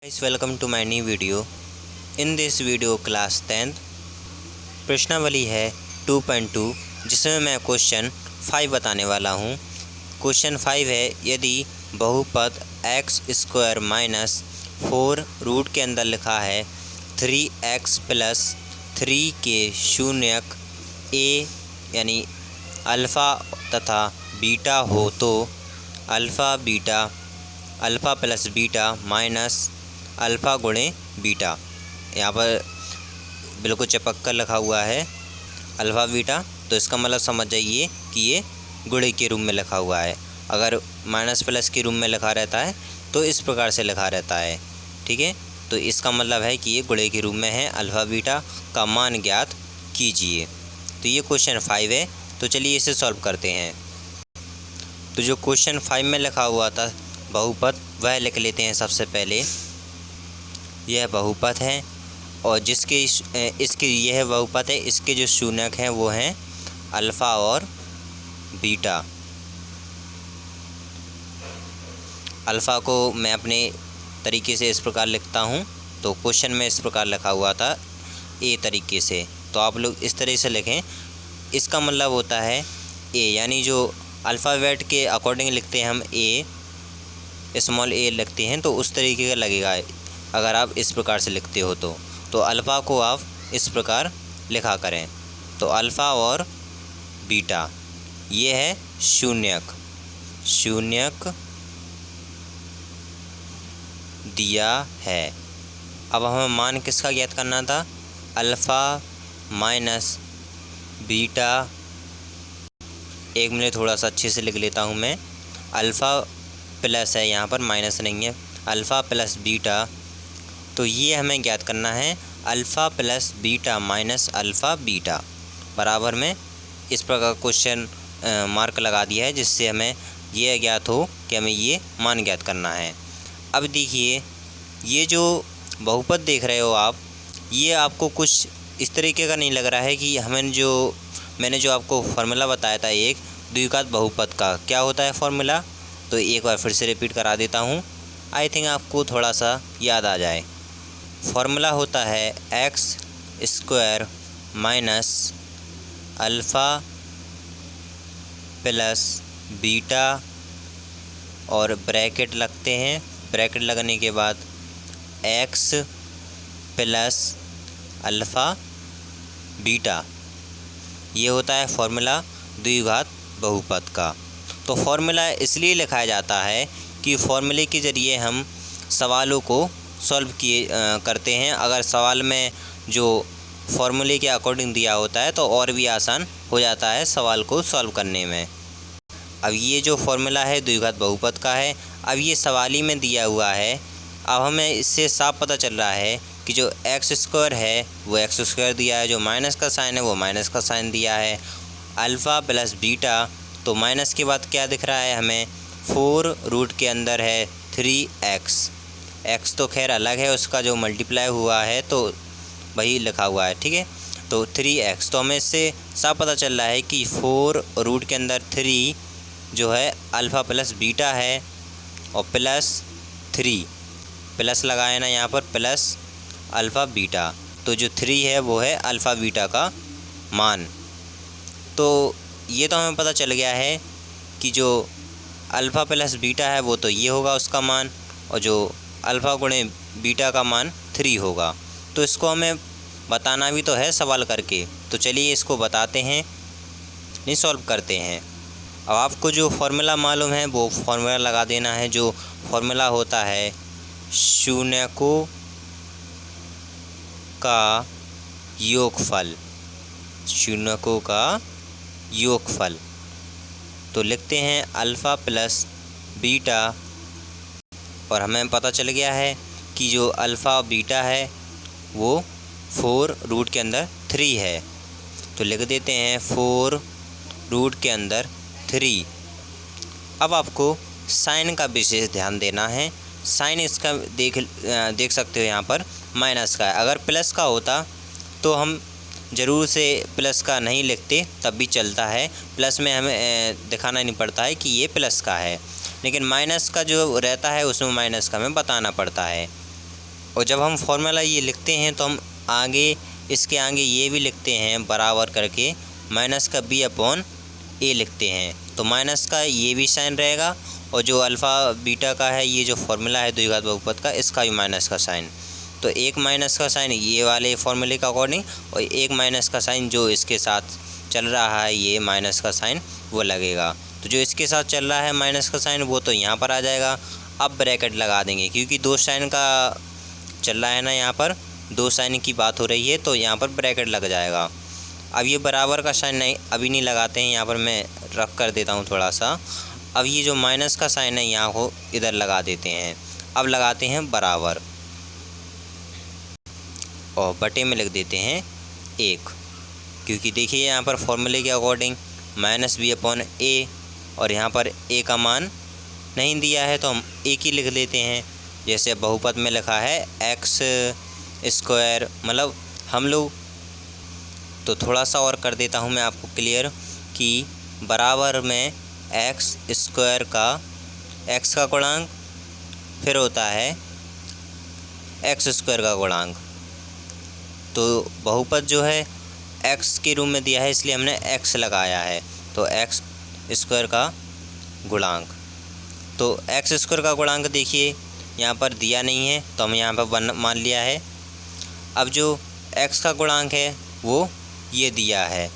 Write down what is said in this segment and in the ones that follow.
Guys, welcome to my new video. In this video class 10th प्रश्नावली है 2.2 जिसमें मैं क्वेश्चन 5 बताने वाला हूँ। क्वेश्चन 5 है यदि बहुपद x स्क्वायर माइनस 4 रूट के अंदर लिखा है 3x प्लस 3 के शून्यक a यानी अल्फ़ा तथा बीटा हो तो alpha plus beta minus alpha गुणे बीटा। यहाँ पर बिल्कुल चपक कर लिखा हुआ है अल्फ़ा बीटा, तो इसका मतलब समझ जाइए कि ये गुणे के रूप में लिखा हुआ है। अगर माइनस प्लस के रूप में लिखा रहता है तो इस प्रकार से लिखा रहता है, ठीक है। तो इसका मतलब है कि ये गुणे के रूप में है। अल्फ़ा बीटा का मान ज्ञात कीजिए। तो ये क्वेश्चन 5 है, तो चलिए इसे सॉल्व करते हैं। तो जो क्वेश्चन 5 में लिखा हुआ था बहुपद, वह लिख लेते हैं। सबसे पहले यह बहुपद है और इसके यह बहुपद है, इसके जो शून्यक हैं वो हैं अल्फ़ा और बीटा। अल्फ़ा को मैं अपने तरीके से इस प्रकार लिखता हूँ, तो क्वेश्चन में इस प्रकार लिखा हुआ था ए तरीके से, तो आप लोग इस तरह से लिखें। इसका मतलब होता है ए, यानी जो अल्फ़ाबेट के अकॉर्डिंग लिखते हैं हम ए, स्मॉल ए लिखते हैं, तो उस तरीके का लगेगा अगर आप इस प्रकार से लिखते हो तो अल्फ़ा को आप इस प्रकार लिखा करें। तो अल्फ़ा और बीटा ये है शून्यक दिया है। अब हमें मान किसका ज्ञात करना था? Alpha minus beta. एक मिनट थोड़ा सा अच्छे से लिख लेता हूँ मैं। अल्फ़ा प्लस है, यहाँ पर माइनस नहीं है। अल्फ़ा प्लस बीटा, तो ये हमें ज्ञात करना है alpha plus beta minus alpha beta बराबर में इस प्रकार क्वेश्चन मार्क लगा दिया है, जिससे हमें ये ज्ञात हो कि हमें ये मान ज्ञात करना है। अब देखिए, ये जो बहुपद देख रहे हो आप, ये आपको कुछ इस तरीके का नहीं लग रहा है कि मैंने जो आपको फार्मूला बताया था एक द्विघात बहुपद का, क्या होता है फार्मूला, तो एक बार फिर से रिपीट करा देता हूँ। आई थिंक आपको थोड़ा सा याद आ जाए। फार्मूला होता है x square minus alpha plus beta और ब्रैकेट लगते हैं। ब्रैकेट लगने के बाद एक्स प्लस अल्फ़ा बीटा, ये होता है फार्मूला द्विघात बहुपद का। तो फार्मूला इसलिए लिखा जाता है कि फार्मूले के ज़रिए हम सवालों को सॉल्व करते हैं। अगर सवाल में जो फार्मूले के अकॉर्डिंग दिया होता है तो और भी आसान हो जाता है सवाल को सॉल्व करने में। अब ये जो फार्मूला है द्विघात बहुपद का है। अब ये सवाल ही में दिया हुआ है। अब हमें इससे साफ पता चल रहा है कि जो एक्स स्क्वायर है वो एक्स स्क्वायर दिया है, जो माइनस का साइन है वो माइनस का साइन दिया है। अल्फ़ा प्लस बीटा, तो माइनस के बाद क्या दिख रहा है हमें? 4 रूट के अंदर है 3x। एक्स तो खैर अलग है, उसका जो मल्टीप्लाई हुआ है तो वही लिखा हुआ है, ठीक है। तो 3x, तो हमें इससे साफ पता चल रहा है कि 4 रूट के अंदर 3 जो है अल्फ़ा प्लस बीटा है और प्लस 3 प्लस लगाए ना यहाँ पर, प्लस अल्फ़ा बीटा, तो जो 3 है वो है अल्फ़ा बीटा का मान। तो ये तो हमें पता चल गया है कि जो अल्फ़ा प्लस बीटा है वो तो ये होगा उसका मान, और जो अल्फ़ा गुणे बीटा का मान 3 होगा। तो इसको हमें बताना भी तो है सवाल करके, तो चलिए इसको बताते हैं, नहीं सॉल्व करते हैं। अब आपको जो फार्मूला मालूम है वो फार्मूला लगा देना है। जो फार्मूला होता है शून्यकों का योगफल, तो लिखते हैं अल्फ़ा प्लस बीटा, और हमें पता चल गया है कि जो अल्फ़ा और बीटा है वो 4 रूट के अंदर 3 है, तो लिख देते हैं 4 रूट के अंदर 3। अब आपको साइन का विशेष ध्यान देना है। साइन इसका देख सकते हो यहाँ पर माइनस का है। अगर प्लस का होता तो हम ज़रूर से प्लस का नहीं लिखते, तब भी चलता है। प्लस में हमें दिखाना नहीं पड़ता है कि ये प्लस का है, लेकिन माइनस का जो रहता है उसमें माइनस का हमें बताना पड़ता है। और जब हम फॉर्मूला ये लिखते हैं तो हम आगे इसके आगे ये भी लिखते हैं बराबर करके माइनस का b अपॉन a लिखते हैं। तो माइनस का ये भी साइन रहेगा और जो अल्फ़ा बीटा का है ये जो फॉर्मूला है द्विघात बहुपद का, इसका भी माइनस का साइन। तो एक माइनस का साइन ये वाले फॉर्मूले का अकॉर्डिंग और एक माइनस का साइन जो इसके साथ चल रहा है ये माइनस का साइन वो लगेगा। तो जो इसके साथ चल रहा है माइनस का साइन वो तो यहाँ पर आ जाएगा। अब ब्रैकेट लगा देंगे क्योंकि दो साइन का चल रहा है ना, यहाँ पर दो साइन की बात हो रही है तो यहाँ पर ब्रैकेट लग जाएगा। अब ये बराबर का साइन नहीं अभी नहीं लगाते हैं, यहाँ पर मैं रख कर देता हूँ थोड़ा सा। अब ये जो माइनस का साइन है यहाँ को इधर लगा देते हैं। अब लगाते हैं बराबर और बटे में लिख देते हैं 1, क्योंकि देखिए यहाँ पर फॉर्मूले के according minus b upon a और यहाँ पर a का मान नहीं दिया है तो हम 1 ही लिख लेते हैं। जैसे बहुपद में लिखा है x स्क्वायर, मतलब हम लोग तो थोड़ा सा और कर देता हूँ मैं आपको क्लियर कि बराबर में x स्क्वायर का x का गुणांक फिर होता है x स्क्वायर का गुणांक। तो बहुपद जो है x के रूप में दिया है इसलिए हमने x लगाया है, तो x स्क्वायर का गुणांक। तो x स्क्वायर का गुणांक देखिए यहाँ पर दिया नहीं है तो हम यहाँ पर मान लिया है। अब जो x का गुणांक है वो ये दिया है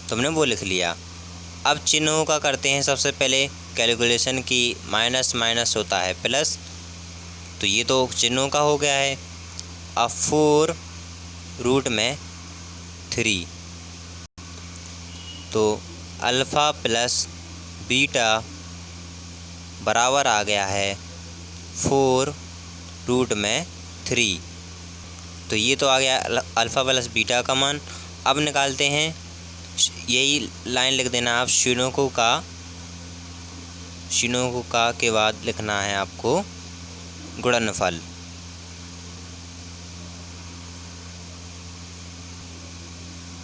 तो हमने वो लिख लिया। अब चिन्हों का करते हैं सबसे पहले कैलकुलेशन की। माइनस माइनस होता है प्लस, तो ये तो चिन्हों का हो गया है। अब 4 रूट में 3, तो अल्फ़ा प्लस बीटा बराबर आ गया है 4 रूट में 3। तो ये तो आ गया अल्फ़ा प्लस बीटा का मान। अब निकालते हैं, यही लाइन लिख देना आप, शुनकों का के बाद लिखना है आपको गुणनफल।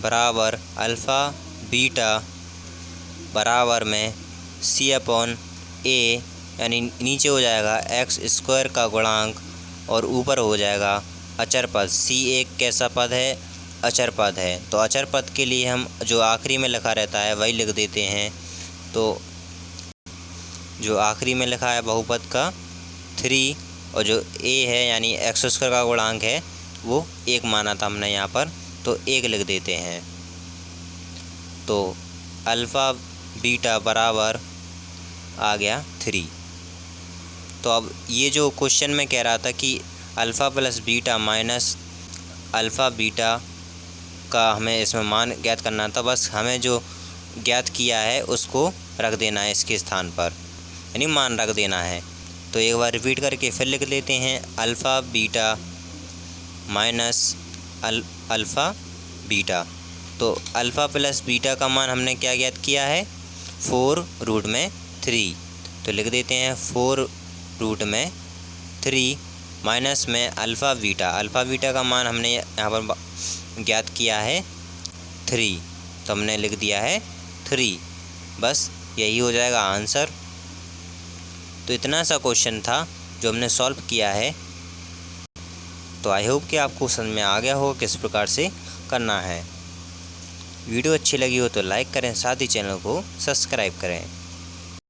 बराबर अल्फ़ा बीटा बराबर में c अपॉन a, यानी नीचे हो जाएगा x स्क्वायर का गुणांक और ऊपर हो जाएगा अचर पद। c एक कैसा पद है? अचर पद है। तो अचर पद के लिए हम जो आखिरी में लिखा रहता है वही लिख देते हैं। तो जो आखिरी में लिखा है बहुपद का 3 और जो a है यानी x स्क्वायर का गुणांक है वो 1 माना था हमने यहाँ पर, तो 1 लिख देते हैं। तो अल्फ़ा बीटा बराबर आ गया 3। तो अब ये जो क्वेश्चन में कह रहा था कि alpha plus beta minus alpha beta का हमें इसमें मान ज्ञात करना था, बस हमें जो ज्ञात किया है उसको रख देना है इसके स्थान पर, यानी मान रख देना है। तो एक बार रिपीट करके फिर लिख लेते हैं alpha beta minus alpha beta. तो अल्फ़ा प्लस बीटा का मान हमने क्या ज्ञात किया है? 4 रूट में 3। तो लिख देते हैं 4 रूट में 3 माइनस में अल्फ़ा बीटा का मान हमने यहाँ पर ज्ञात किया है 3, तो हमने लिख दिया है 3। बस यही हो जाएगा आंसर। तो इतना सा क्वेश्चन था जो हमने सॉल्व किया है। तो आई होप कि आपको समझ में आ गया हो किस प्रकार से करना है। वीडियो अच्छी लगी हो तो लाइक करें, साथ ही चैनल को सब्सक्राइब करें।